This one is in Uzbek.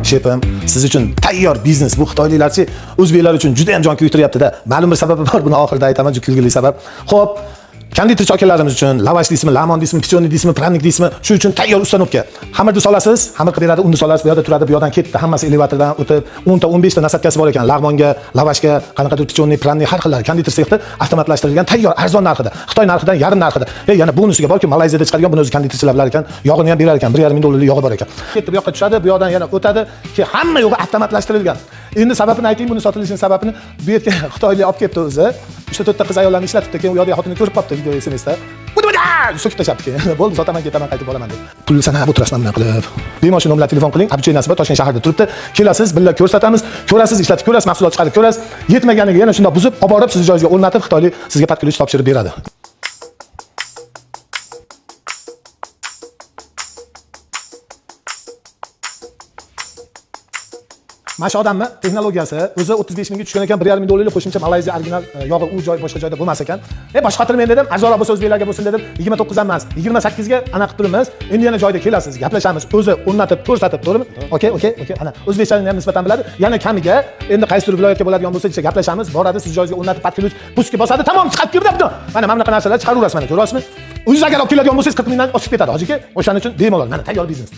chepim, siz uchun tayyor biznes. Bu xitoyliklarchi o'zbeklar uchun juda ham jon kuytiryapti-da. Ma'lum bir sababi bor, buni oxirida aytaman, juda kulgili sabab. Xo'p, konditorchi akalarimiz uchun lavash deysizmi, lamon deysizmi, pichoniy deysizmi, pranik deysizmi, shu uchun tayyor ustanovka. Xamirni solasiz, xamir qilib beradi, unni solasiz, bu yerda turadi, bu yerdan ketdi, hammasi elevatordan o'tib, 10 ta 15 ta nasatkasi bor ekan. Lag'monga, lavashga, qanaqadir pichoniy, pranik har xillari konditor sexda avtomatlashtirilgan tayyor arzon narxida. Xitoy narxidan yarim narxida. Yana bonusiga borki, Malayziyada chiqargan buni o'zi konditorchilar bilar ekan, yog'ini ham berar ekan, 1,5 ming dollarlik yog'i bor ekan. Ketdi, bu yoqqa tushadi, bu yoqdan yana o'tadi, ki hamma yo'g'i avtomatlashtirilgan. Endi sababini ayting, buni sotilishining sababini bu yerga Xitoylik olib kelibdi o'zi. 3-4 ta qiz ayollarni ishlatibdi, keyin u yoqda xotinini ko'rib qopti video SMS-da. So'kib tashlab keyin. Bo'ldi, sotaman, ketaman, qaytib bolaman deb. Pulni sanab o'tirasizlar bilan qilib. Bemoshina bilan telefon qiling, obchoynasi bor, Toshkent shahrida turibdi. Kelasiz, birga ko'rsatamiz, ko'rasiz, ishlatib ko'rasiz, mahsulot chiqarib ko'rasiz. Yetmaganiga yana shunday buzib, olib borib, sizni joyingizga o'rnatib, Xitoylik sizga patkulich topshirib beradi. Mana shu odamni texnologiyasi o'zi 35 mingga tushgan ekan, 1,5 ming dollarlik qo'shimcha Malayziya original yog'i u joy boshqa joyda bo'lmas ekan. Boshqa xotir men dedim, arzonroq bo'lsa o'zbeklarga bo'lsin dedim. 29 dan emas, 28 ga anaqa qilib turibmiz. Endi yana joyda kelasiz, gaplashamiz, o'zi o'rnatib ko'rsatib, to'g'rimi? Okey. Ana o'zbekchani ham nisbatan biladi. Yana kamiga endi qaysidir viloyatga bo'ladigan bo'lsa, gaplashamiz, boradi, siz joyingizga o'rnatib patkulich pushka bosadi, tamom chiqib kirdi. Mana bunaqa narsalar chiqaraverasiz, mana ko'rasizmi? O'zingiz agar olib keladigan bo'lsangiz 40 mingdan oshib ketadi, hojiki. O'shaning uchun bemalol, mana tayyor biznes.